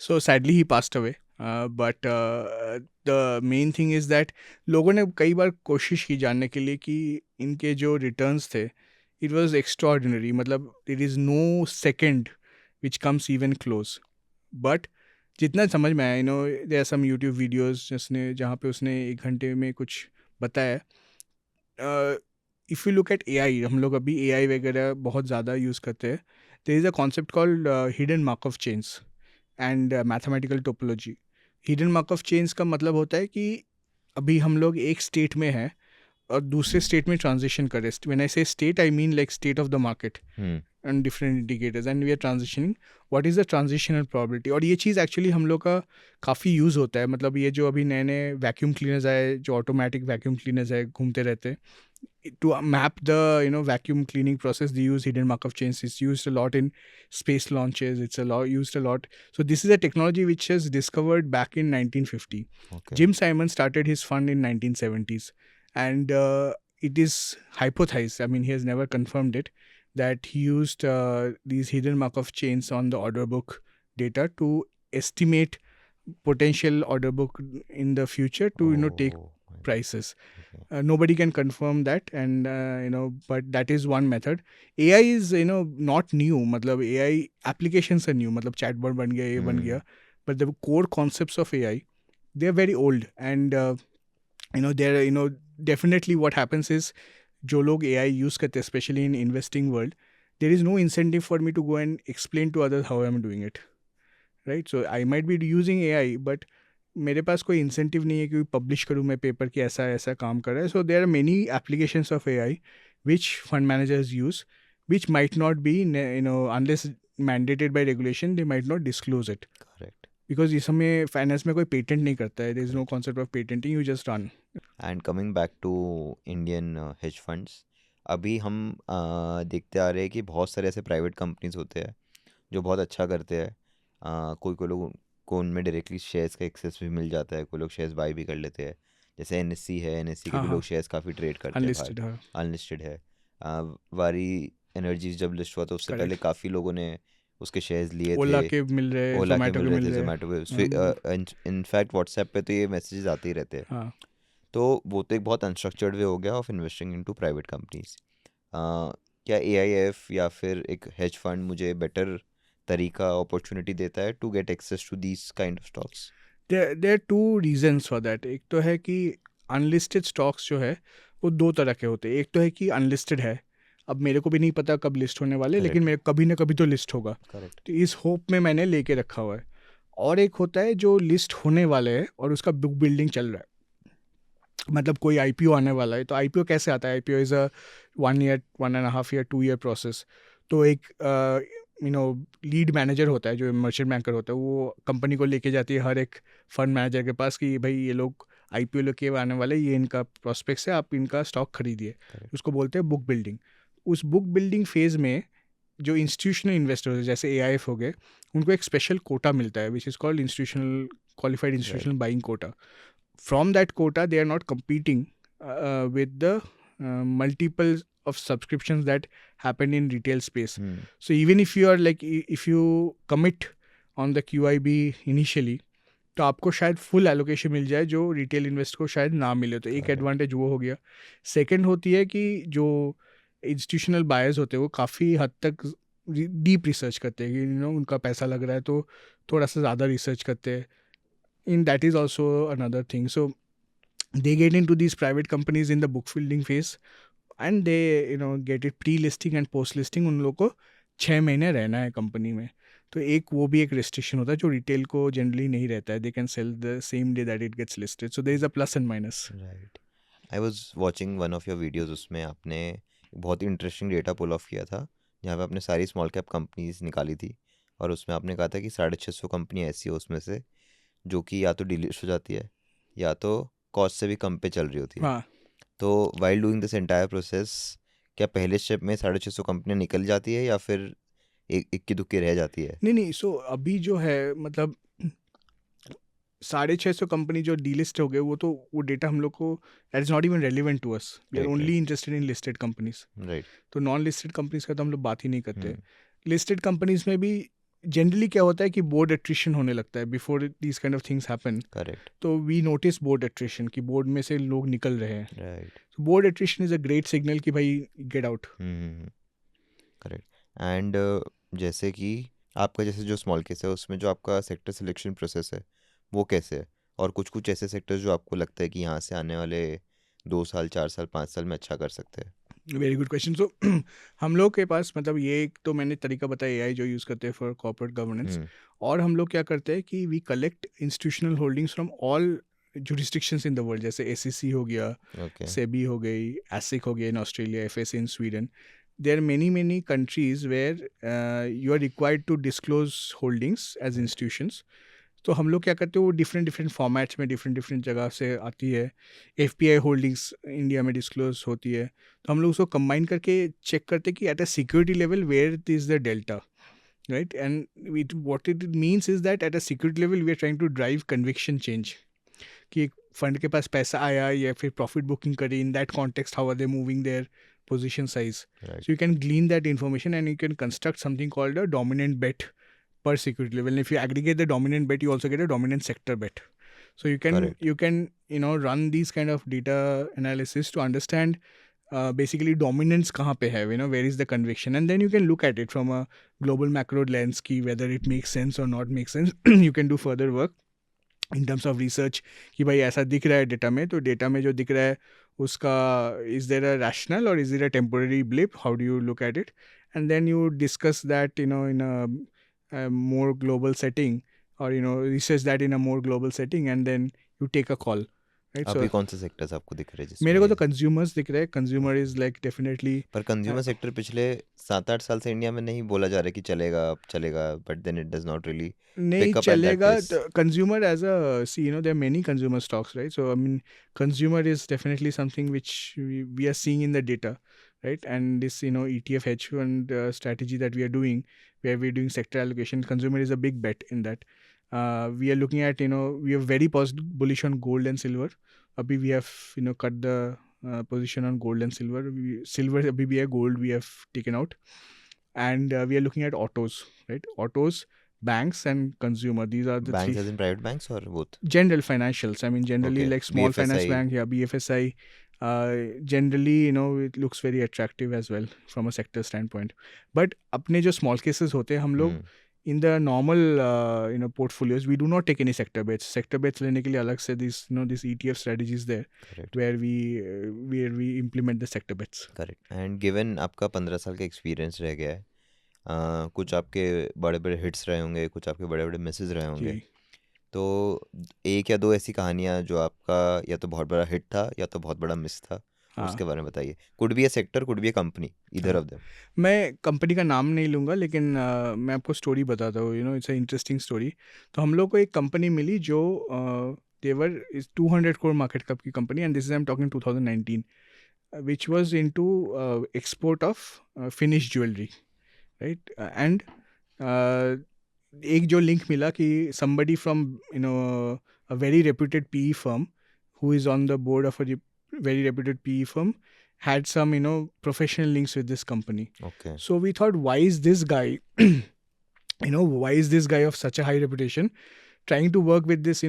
Speaker 2: So sadly he passed away. But the main thing is that लोगों ने कई बार कोशिश की जानने के लिए कि इनके जो रिटर्न्स थे, it was extraordinary. मतलब there is no second which comes even close. But जितना समझ में आया, there are some YouTube videos जहाँ पे उसने 1 घंटे में कुछ बताया. If you look at AI, हम लोग अभी AI वगैरह बहुत ज़्यादा यूज़ करते हैं. There is a concept called hidden Markov chains and mathematical topology. Hidden Markov chains का मतलब होता है कि अभी हम लोग एक स्टेट में हैं और दूसरे स्टेट में ट्रांजिशन करें. When I say state, I mean like state of the market and different indicators, and we are transitioning. What is the transitional probability? और ये चीज़ एक्चुअली हम लोग का काफ़ी यूज़ होता है. मतलब ये जो अभी नए नए वैक्यूम क्लीनर्स आए, जो ऑटोमेटिक वैक्यूम क्लीनर्स आए, घूमते रहते हैं, to map the vacuum cleaning process, they use hidden Markov chains. It's used a lot in space launches. It's used a lot. So this is a technology which was discovered back in 1950.
Speaker 1: Okay.
Speaker 2: Jim Simon started his fund in 1970s, and it is hypothesized, I mean he has never confirmed it, that he used these hidden Markov chains on the order book data to estimate potential order book in the future to take
Speaker 1: Oh, my God.
Speaker 2: prices.
Speaker 1: Okay.
Speaker 2: Nobody can confirm that, and but that is one method. AI is not new. मतलब AI applications are new. मतलब chatbot बन गया, ये बन गया, but the core concepts of AI, they are very old. And there definitely what happens is, जो लोग AI use करते हैं, especially in investing world, there is no incentive for me to go and explain to others how I am doing it, right? So I might be using AI, but मेरे पास कोई incentive नहीं है कि publish करूँ मैं paper कि ऐसा ऐसा काम कर रहा है. So there are many applications of AI which fund managers use, which might not be unless mandated by regulation, they might not disclose it.
Speaker 1: Correct.
Speaker 2: Because इस समय फाइनेंस में कोई पेटेंट नहीं करता है. There is no concept of patenting, you just run.
Speaker 1: And coming back to Indian hedge funds, अभी हम देखते आ रहे हैं कि बहुत सारे ऐसे प्राइवेट कंपनीज होते हैं जो बहुत अच्छा करते हैं. कोई कोई लोग को उनमें डायरेक्टली शेयर्स का एक्सेस भी मिल जाता है, कोई लोग शेयर्स बाय भी कर लेते हैं. जैसे NSE है, NSE के
Speaker 2: हाँ
Speaker 1: भी
Speaker 2: हाँ,
Speaker 1: लोग शेयर्स काफ़ी ट्रेड करते हैं
Speaker 2: अनलिस्टेड. हाँ,
Speaker 1: अनलिस्टेड है. वारी एनर्जीज जब लिस्ट हुआ तो उससे पहले
Speaker 2: करेक्ट.
Speaker 1: काफ़ी लोगों ने उसके शेयर्स लिए
Speaker 2: ओला
Speaker 1: थे.
Speaker 2: के मिल रहे,
Speaker 1: ओला के
Speaker 2: जोमेटो
Speaker 1: मिल
Speaker 2: के
Speaker 1: रहे
Speaker 2: मिल
Speaker 1: थे,
Speaker 2: रहे.
Speaker 1: जोमेटो पे. इनफैक्ट व्हाट्सएप पे तो ये मैसेजेस आते ही रहते हैं.
Speaker 2: हाँ.
Speaker 1: तो वो तो एक बहुत अनस्ट्रक्चर्ड वे हो गया of investing into private companies. क्या AIF या फिर एक हेज फंड मुझे बेटर तरीका अपॉर्चुनिटी देता है to get access to these kind of stocks?
Speaker 2: There are 2 reasons for that. एक तो है कि अनलिस्टेड स्टॉक्स जो है वो 2 तरह के होते हैं. एक तो है कि अनलिस्टेड है, अब मेरे को भी नहीं पता कब लिस्ट होने वाले, लेकिन
Speaker 1: Correct.
Speaker 2: मेरे कभी ना कभी तो लिस्ट होगा,
Speaker 1: करेक्ट.
Speaker 2: तो इस होप में मैंने लेके रखा हुआ है. और एक होता है जो लिस्ट होने वाले है और उसका बुक बिल्डिंग चल रहा है. मतलब कोई IPO आने वाला है, तो IPO कैसे आता है? IPO is a 1 year, 1.5 year, 2 year process. तो एक लीड मैनेजर होता है जो मर्चेंट बैंकर होता है, वो कंपनी को लेके जाती है हर एक फंड मैनेजर के पास कि भाई ये लोग IPO लेके आने वाले, ये इनका प्रॉस्पेक्ट्स है, आप इनका स्टॉक खरीदिए.
Speaker 1: Correct.
Speaker 2: उसको बोलते हैं बुक बिल्डिंग. उस बुक बिल्डिंग फेज में जो इंस्टीट्यूशनल इन्वेस्टर्स जैसे AIF हो गए, उनको एक स्पेशल कोटा मिलता है which is called institutional qualified institutional buying quota. From that quota, they are not competing with the multiple of subscriptions that happen in retail space. So even if you are like, if you commit on the QIB initially, तो आपको शायद full allocation मिल जाए जो retail investor को शायद ना मिले, तो एक
Speaker 1: Correct.
Speaker 2: एडवांटेज वो हो गया। सेकंड होती है कि जो इंस्टीट्यूशनल बायर्स होते हैं वो काफ़ी हद तक डीप रिसर्च करते हैं कि उनका पैसा लग रहा है तो थोड़ा सा ज़्यादा रिसर्च करते हैं। In that is also another thing. So they get into these private companies in the book building phase and they get it pre listing and post listing। उन लोगों को 6 महीने रहना है कंपनी में, तो एक वो भी एक रिस्ट्रिक्शन होता है जो रिटेल को जनरली नहीं रहता है। They can sell the same day that it gets listed, so there is a plus and minus.
Speaker 1: Right. I was watching one of your videos, उसमें आपने बहुत ही इंटरेस्टिंग डेटा पुल ऑफ किया था जहाँ पे आपने सारी स्मॉल कैप कंपनीज निकाली थी, और उसमें आपने कहा था कि 650 कंपनी ऐसी है उसमें से जो कि या तो डिलीट हो जाती है या तो कॉस्ट से भी कम पे चल रही होती है।
Speaker 2: हाँ
Speaker 1: तो while doing this entire process, क्या पहले स्टेप में 650 कंपनियाँ निकल जाती है या फिर एक इक्की दुक्की रह जाती है?
Speaker 2: नहीं, सो अभी जो है मतलब 650 कंपनी जो डीलिस्ट हो गए वो डेटा हम लोग को that is not even relevant to us. We are
Speaker 1: Right,
Speaker 2: only interested in listed companies.
Speaker 1: Right.
Speaker 2: तो नॉन लिस्टेड कंपनीज का तो हम लोग बात ही नहीं करते।
Speaker 1: हम्म,
Speaker 2: लिस्टेड कंपनीज में भी जनरली क्या होता है कि बोर्ड एट्रिशन होने लगता है before these kind of things happen.
Speaker 1: Correct.
Speaker 2: तो वी नोटिस बोर्ड एट्रिशन कि बोर्ड में से लोग निकल रहे हैं।
Speaker 1: Right.
Speaker 2: Board attrition is a great signal कि भाई गेट आउट।
Speaker 1: करेक्ट। एंड जैसे कि आपका जैसे जो स्मॉल केस है उसमें जो आपका सेक्टर सिलेक्शन प्रोसेस है वो कैसे है, और कुछ कुछ ऐसे सेक्टर्स जो आपको लगता है कि यहाँ से आने वाले 2 साल 4 साल 5 साल में अच्छा कर सकते हैं?
Speaker 2: Very good question. सो हम लोग के पास मतलब ये एक तो मैंने तरीका बताया एआई जो यूज़ करते हैं फॉर कॉर्पोरेट गवर्नेंस। और हम लोग क्या करते हैं कि we collect institutional holdings from all jurisdictions in the world, जैसे एसईसी हो गया,
Speaker 1: ओके।
Speaker 2: सेबी हो गई, एसिक हो गया in Australia, FSC in Sweden. There are many countries where you are required to disclose holdings as institutions। तो हम लोग क्या करते हैं वो डिफरेंट फॉर्मेट्स में डिफरेंट जगह से आती है। एफपीआई होल्डिंग्स इंडिया में डिस्क्लोज होती है, तो हम लोग उसको कंबाइन करके चेक करते हैं कि at a security level where is the delta, right. And what it means is that at a security level we are trying to drive conviction change कि एक फंड के पास पैसा आया या फिर प्रॉफिट बुकिंग करी, in that context how are they moving their position size।
Speaker 1: Right.
Speaker 2: So you can glean that information and you can construct something called a dominant bet per security level. And if you aggregate the dominant bet, you also get a dominant sector bet. So you can
Speaker 1: Correct.
Speaker 2: run these kind of data analysis to understand basically dominance kahan pe hai, where is the conviction, and then you can look at it from a global macro lens ki whether it makes sense or not makes sense। You can do further work in terms of research कि भाई ऐसा दिख रहा है data में, तो data में जो दिख रहा है उसका is there a rational or is it a temporary blip, how do you look at it, and then you discuss that in a more global setting, or research that in a more global setting, and then you take a call, right।
Speaker 1: अभी
Speaker 2: So
Speaker 1: कौन से sectors आपको दिख रहे हैं
Speaker 2: मेरे को तो
Speaker 1: जिसमें?
Speaker 2: कंज्यूमर्स दिख रहे हैं। कंज्यूमर इज लाइक डेफिनेटली
Speaker 1: पर कंज्यूमर सेक्टर पिछले 7-8 साल से इंडिया में नहीं बोला जा रहा है कि चलेगा अब चलेगा, but then it does not really
Speaker 2: नहीं
Speaker 1: pick up at that
Speaker 2: चलेगा।
Speaker 1: pace.
Speaker 2: Consumer as a see there are many consumer stocks, right. So I mean consumer is definitely something which we are seeing in the data, right? And this ETF hedge fund strategy that we are doing, where we're doing sector allocation, consumer is a big bet in that. We are looking at we are very bullish on gold and silver. Abhi we have cut the position on gold and silver. Silver abhi bhi hai, gold we have taken out, and we are looking at autos, right? Autos, banks, and consumer. These are the
Speaker 1: Banks
Speaker 2: three
Speaker 1: as in private banks or both?
Speaker 2: general financials. I mean generally
Speaker 1: Okay.
Speaker 2: like small finance
Speaker 1: BFSI.
Speaker 2: bank, yeah, BFSI. Generally it looks very attractive as well from a sector standpoint. But अपने जो small cases होते हैं हम लोग in the normal portfolios we do not take any sector bets लेने के लिए अलग से this ETF strategies there,
Speaker 1: Correct.
Speaker 2: where we implement the sector bets.
Speaker 1: Correct. And given आपका 15 साल का एक्सपीरियंस रह गया है, कुछ आपके बड़े बड़े हिट्स रहे होंगे, कुछ आपके बड़े बड़े मिसेस रहे होंगे,
Speaker 2: जी
Speaker 1: तो एक या दो ऐसी कहानियाँ जो आपका या तो बहुत बड़ा हिट था या तो बहुत बड़ा मिस था,
Speaker 2: हाँ
Speaker 1: उसके बारे में बताइए। Could be a sector, could be a company, इधर
Speaker 2: हाँ
Speaker 1: ऑफ देम।
Speaker 2: मैं कंपनी का नाम नहीं लूँगा, लेकिन मैं आपको स्टोरी बताता हूँ। It's a interesting story. तो हम लोग को एक कंपनी मिली जो देवर इज 200 crore मार्केट कैप की company, and this is I am talking 2019, which was into export of finish jewellery, right. And एक जो लिंक मिला कि somebody from a very reputed PE firm who is on the board of a very reputed PE firm had some professional links with this company.
Speaker 1: Okay.
Speaker 2: So we thought, why is this guy why is this guy of such a high reputation trying to work with this,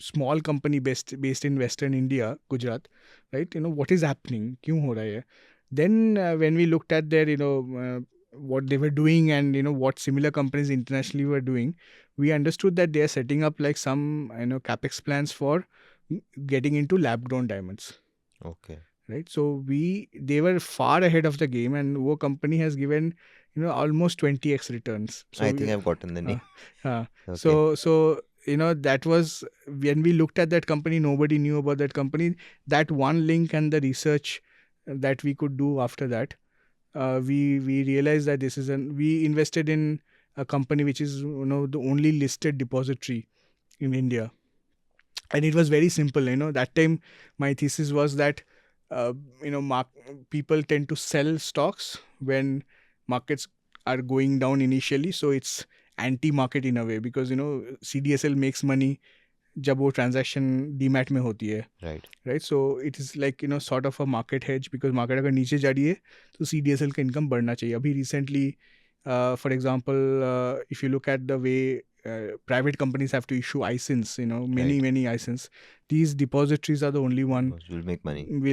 Speaker 2: small company based in Western India, Gujarat, right? What is happening? Kyun ho raha hai? Then when we looked at their, what they were doing and what similar companies internationally were doing, we understood that they are setting up like some capex plans for getting into lab grown diamonds.
Speaker 1: Okay.
Speaker 2: Right, so they were far ahead of the game, and wo company has given almost 20x returns. So
Speaker 1: I think I've gotten the name. Okay.
Speaker 2: so that was when we looked at that company. Nobody knew about that company. That one link and the research that we could do after that, we realized that we invested in a company which is the only listed depository in India. And it was very simple. That time my thesis was that people tend to sell stocks when markets are going down initially, so it's anti-market in a way, because CDSL makes money जब वो transaction demat में होती है, right? So it is like sort of a market hedge, because market अगर नीचे जा रही है तो CDSL का income बढ़ना चाहिए. अभी recently for example if you look at the way private companies have to issue ISINs, many ISINs, these depositories are the only one
Speaker 1: will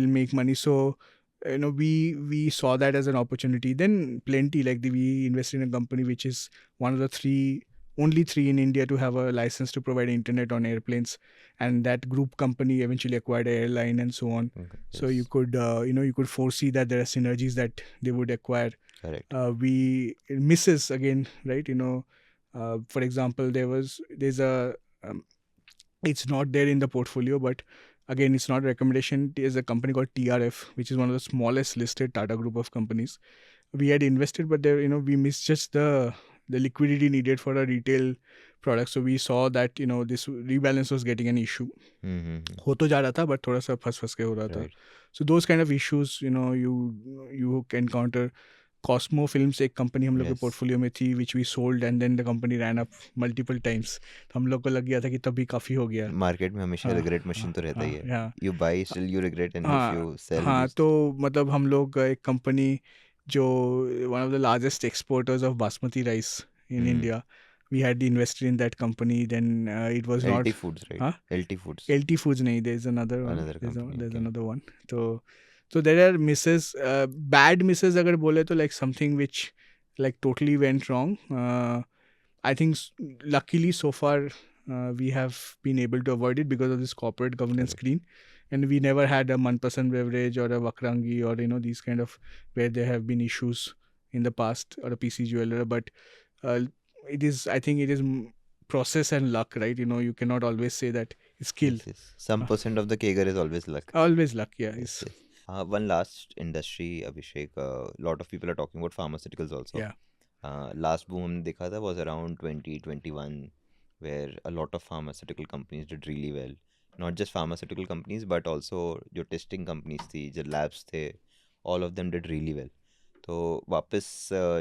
Speaker 1: make money.
Speaker 2: So we saw that as an opportunity. Then plenty, like we invested in a company which is one of the only three in India to have a license to provide internet on airplanes, and that group company eventually acquired an airline and so on.
Speaker 1: Okay.
Speaker 2: So you could you could foresee that there are synergies that they would acquire.
Speaker 1: Correct.
Speaker 2: We misses again, right? For example, there's a it's not there in the portfolio, but again, it's not a recommendation. There's a company called TRF, which is one of the smallest listed Tata Group of companies. We had invested, but there, we missed just the liquidity needed for a retail product. So we saw that this rebalance was getting an issue. हो तो जा रहा था, but थोड़ा सा फंस के हो रहा था. So those kind of issues, you can encounter. Cosmo Films एक कंपनी हम लोग के पोर्टफोलियो में थी, which we sold and then the company ran up multiple times. तो हम लोग को लग गया था कि तभी काफी हो गया.
Speaker 1: मार्केट में हमेशा रिग्रेट मशीन तो रहता ही है. You buy still you regret, and if you sell.
Speaker 2: हाँ, तो मतलब हम लोग एक कंपनी जो one of the largest exporters of basmati rice in India, we had invested in that company. Then it was not
Speaker 1: LT Foods, right? LT Foods.
Speaker 2: LT Foods नहीं, there's another one. There's another one. So there are misses, bad misses अगर बोले तो like something which like totally went wrong. I think luckily so far we have been able to avoid it because of this corporate governance screen, and we never had a Manpasand beverage or a Vakrangi or these kind of where there have been issues in the past, or a PC jeweler. But I think it is process and luck, right? You cannot always say that it's skill.
Speaker 1: Yes. Some percent of the Kager is always luck.
Speaker 2: Always luck, yeah. Yes.
Speaker 1: One last industry, Abhishek, a lot of people are talking about pharmaceuticals also.
Speaker 2: Yeah.
Speaker 1: Last boom हमने देखा था was around 2021, where a lot of pharmaceutical companies did really well. Not just pharmaceutical companies, but also जो testing companies थी, जो labs थे, all of them did really well. तो वापस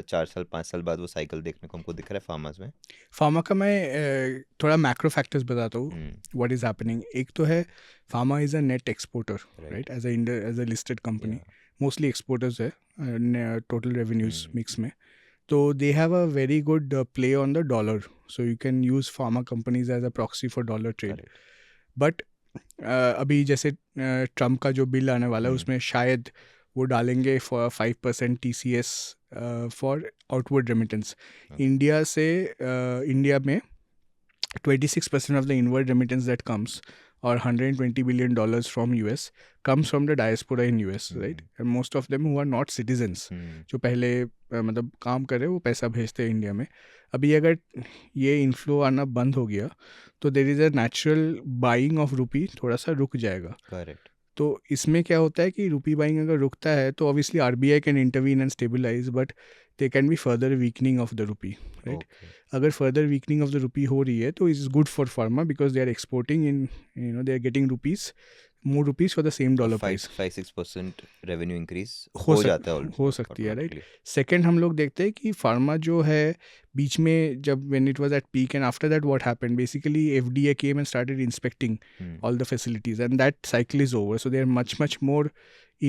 Speaker 1: 4 साल 5 साल बाद वो साइकिल देखने को हमको दिख रहा है फार्मास में.
Speaker 2: फार्मा का मैं थोड़ा मैक्रो फैक्टर्स बताता हूँ व्हाट इज हैपनिंग. एक तो है pharma is a net exporter, right? As a listed company mostly exporters है टोटल रेवेन्यूज मिक्स में. तो they have a very good play on the dollar, so you can use pharma companies as a proxy for dollar trade. But अभी जैसे Trump का जो bill आने वाला है उसमें शायद वो डालेंगे for 5% TCS for outward remittance. India में 26% of the inward remittance that comes, or $120 billion from US comes from the diaspora in US, right? And most of them who are not citizens, जो पहले मतलब काम कर रहे हैं वो पैसा भेजते हैं इंडिया में. अभी अगर ये इनफ्लो आना बंद हो गया तो there is a natural buying of rupee थोड़ा सा रुक जाएगा.
Speaker 1: करेक्ट.
Speaker 2: तो इसमें क्या होता है कि रुपी बाइंग अगर रुकता है तो obviously RBI can intervene and stabilise, but there can be further weakening of the rupee, right? अगर further weakening of the rupee हो रही है तो it is good for pharma because they are exporting in they are getting more rupees for the same dollar price.
Speaker 1: 5-6% revenue increase
Speaker 2: हो सकती है, right? Second हम लोग देखते हैं कि फार्मा जो है बीच में जब when it was at peak and after that what happened, basically FDA came and started inspecting all the facilities, and that cycle is over, so they are much more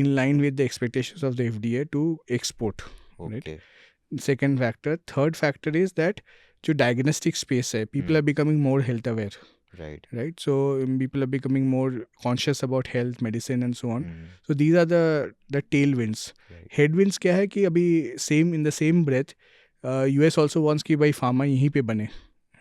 Speaker 2: in line with the expectations of the FDA to export, right? Second factor. Third factor is that जो diagnostic space है, people are becoming more health aware,
Speaker 1: right.
Speaker 2: right? So people are becoming more conscious about health, medicine and so on.
Speaker 1: हम्म।
Speaker 2: So these are the tailwinds.
Speaker 1: Right.
Speaker 2: Headwinds क्या है कि अभी same in the same breath US also wants कि भाई pharma यहीं पे बने,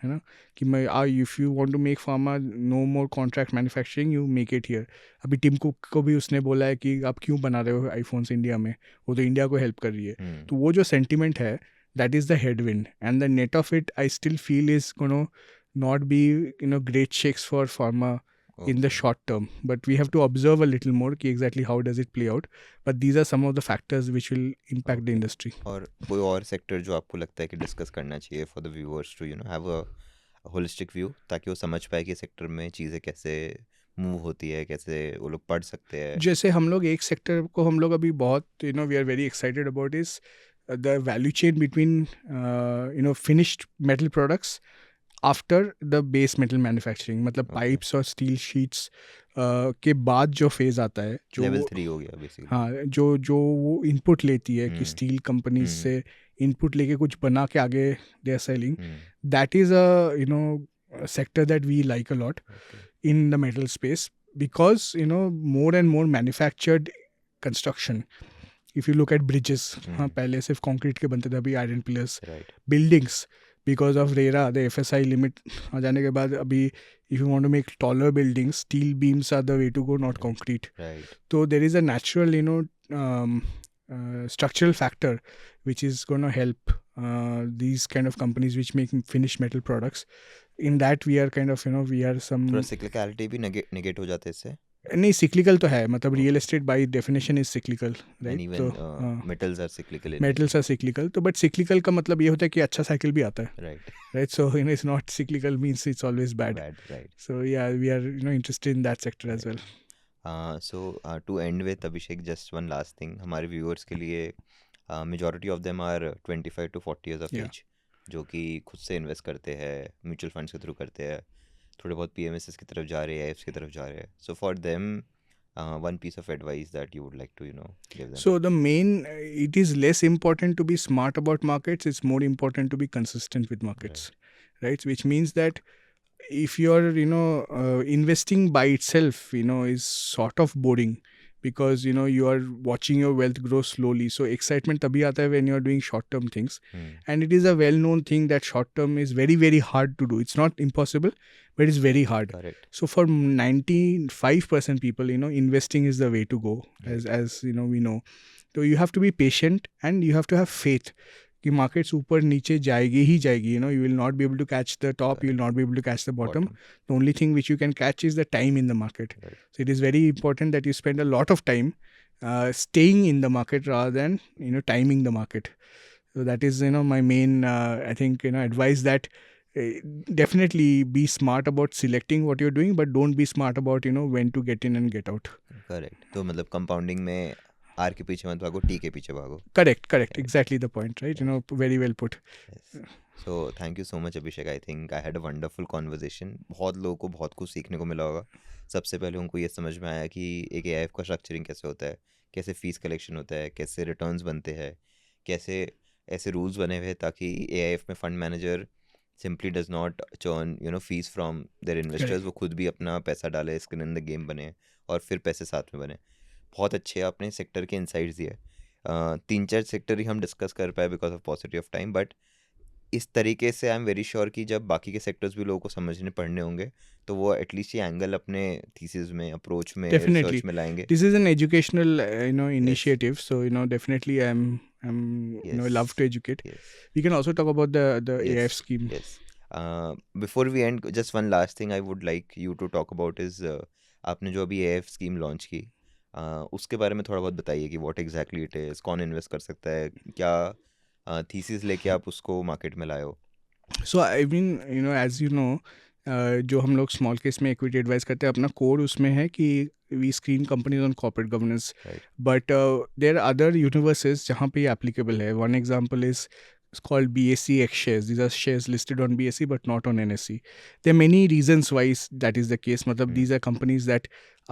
Speaker 2: है ना, कि मैं if you want to make pharma no more contract manufacturing, you make it here. अभी टिम कुक को भी उसने बोला है कि आप क्यों बना रहे हो आईफोन्स इंडिया में, वो तो इंडिया को हेल्प कर रही है. तो वो जो सेंटिमेंट है, that is the headwind, and the net of it I still feel is going to not be great shakes for pharma in the short term, but we have to observe a little more ki exactly how does it play out, but these are some of the factors which will impact the industry.
Speaker 1: और कोई और sector जो आपको लगता है कि discuss करना चाहिए for the viewers to have a holistic view, ताकि वो समझ पाए कि सेक्टर में चीज़ें कैसे मूव होती है, कैसे वो लोग पढ़ सकते हैं?
Speaker 2: जैसे हम लोग एक सेक्टर को हम लोग अभी बहुत we are very excited about is the value chain between finished metal products after the base metal manufacturing, मतलब पाइप्स और स्टील शीट्स के बाद जो फेज आता है, जो
Speaker 1: लेवल 3 हो गया बेसिकली.
Speaker 2: हाँ, जो वो इनपुट लेती है कि स्टील कंपनीज से इनपुट लेके कुछ बना के आगे they are selling, that is a sector that we like a lot in the metal space, because more and more manufactured construction, if you look at bridges, हाँ, पहले सिर्फ कंक्रीट के बनते थे, अभी iron pillars, buildings, because of RERA, the FSI limit आ जाने के बाद अभी if you want to make taller buildings, steel beams are the way to go, not concrete. So there is a natural structural factor which is going to help these kind of companies which make finished metal products. In that we are kind of we are some
Speaker 1: थोड़ा cyclicality भी negate हो जाते इससे.
Speaker 2: नहीं, cyclical तो है, मतलब real estate by definition is cyclical,
Speaker 1: And
Speaker 2: राइट?
Speaker 1: even
Speaker 2: तो
Speaker 1: metals are cyclical.
Speaker 2: Metals are cyclical, तो बट cyclical का मतलब ये होता है कि अच्छा साइकिल भी आता है,
Speaker 1: Right.
Speaker 2: Right? So it's not cyclical means it's always bad.
Speaker 1: Right.
Speaker 2: So yeah, we are interested in that sector as well.
Speaker 1: So to end with, Abhishek, just one last thing. हमारे viewers के लिए majority of them are 25 to 40 years of age, जो कि खुद से invest करते हैं, mutual funds के थ्रू करते हैं, थोड़े बहुत PMSs की तरफ जा रहे हैं, AIFs की तरफ जा रहे हैं. So for them, one piece of advice that you would like to give them.
Speaker 2: So the main, it is less important to be smart about markets, it's more important to be consistent with markets, right? Which means that if you're investing by itself is sort of boring, because you are watching your wealth grow slowly. So excitement tabhi aata hai when you are doing short term things, and it is a well known thing that short term is very very hard to do. It's not impossible, but it's very hard.
Speaker 1: Correct.
Speaker 2: So for 95% people, investing is the way to go, as we know. So you have to be patient and you have to have faith कि markets ऊपर नीचे जाएगी ही जाएगी. You will not be able to catch the top, you will not be able to catch the bottom. The only thing which you can catch is the time in the market. So it is very important that you spend a lot of time staying in the market rather than timing the market. So that is my main I think advice, that definitely be smart about selecting what you're doing, but don't be smart about when to get in and get out.
Speaker 1: Correct. तो मतलब compounding में are के पीछे मत भागो, T के पीछे भागो.
Speaker 2: Correct. Exactly the point, right? Very well put.
Speaker 1: Yes. So thank you so much, Abhishek. I think I had a wonderful conversation. बहुत लोगों को बहुत कुछ सीखने को मिला होगा. सबसे पहले उनको ये समझ में आया कि एक AIF का स्ट्रक्चरिंग कैसे होता है, कैसे फीस कलेक्शन होता है, कैसे रिटर्न्स बनते हैं, कैसे ऐसे रूल्स बने हुए हैं ताकि AIF में fund manager simply does not churn fees from their investors. वो खुद भी अपना पैसा डाले, स्किन इन द गेम बने और फिर पैसे साथ में बने. बहुत अच्छे आपने सेक्टर के इंसाइट्स दिए. 3-4 सेक्टर ही हम डिस्कस कर पाए because of possibility of time, but इस तरीके से आई एम वेरी श्योर कि जब बाकी के सेक्टर्स भी लोगों को समझने पढ़ने होंगे तो वो एटलीस्ट ये एंगल अपने थीसिस में, अप्रोच में, रिसर्च में लाएंगे.
Speaker 2: This is an educational initiative, so definitely I'm love to educate. We can also talk about the AIF scheme.
Speaker 1: Yes. Before we end, just one last thing I would like you to talk about is आपने जो अभी AIF scheme launch की, उसके बारे में थोड़ा बहुत बताइए कि व्हाट एग्जैक्टली इट इज, कौन इन्वेस्ट कर सकता है, क्या थीसिस लेके आप उसको मार्केट में लाए हो.
Speaker 2: So I mean as you know, जो हम लोग स्मॉल केस में इक्विटी एडवाइस करते हैं, अपना कोर उसमें है कि we screen companies on corporate governance, but there are other universes जहाँ पे ये एप्लीकेबल है. One example is it's called BSE X shares. These are shares listed on BSE but not on NSE. There are many reasons why that is the case. मतलब these are companies that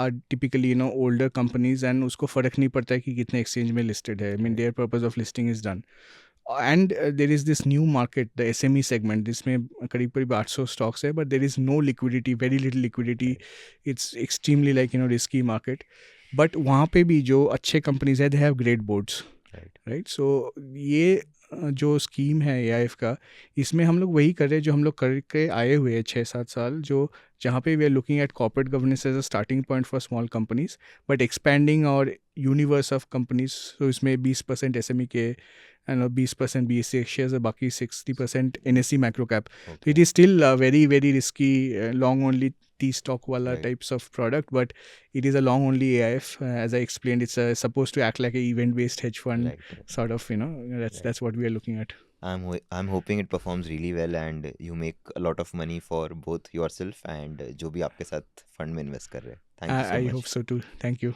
Speaker 2: are typically older companies and उसको फर्क नहीं पड़ता है कि कितने exchange में listed है. I mean their purpose of listing is done. And there is this new market the SME segment, जिसमें करीब करीब 800 स्टॉक्स है, but there is no liquidity, very little liquidity.
Speaker 1: Right,
Speaker 2: it's extremely like risky market. But वहाँ पे भी जो अच्छे companies है, they have great boards,
Speaker 1: right,
Speaker 2: right. So ये जो स्कीम है AIF का, इसमें हम लोग वही कर रहे हैं जो हम लोग करके आए हुए हैं 6-7 साल, जो जहाँ पे we are looking at corporate governance as a starting point for small companies, but expanding our universe of companies. तो इसमें 20% SME के एंड 20% BSE शेयर्स, और बाकी 60% NSE माइक्रो कैप. तो
Speaker 1: okay,
Speaker 2: it is still very very risky, long only T stock वाला
Speaker 1: right,
Speaker 2: types of product, but it is a long only AIF. As I explained, it's supposed to act like a event based hedge fund
Speaker 1: right, right,
Speaker 2: sort of, that's
Speaker 1: right.
Speaker 2: that's what we are looking at.
Speaker 1: I'm hoping it performs really well and you make a lot of money for both yourself and जो भी आपके साथ fund में invest कर रहे हैं. Thank you so
Speaker 2: I hope
Speaker 1: much.
Speaker 2: so too. Thank you.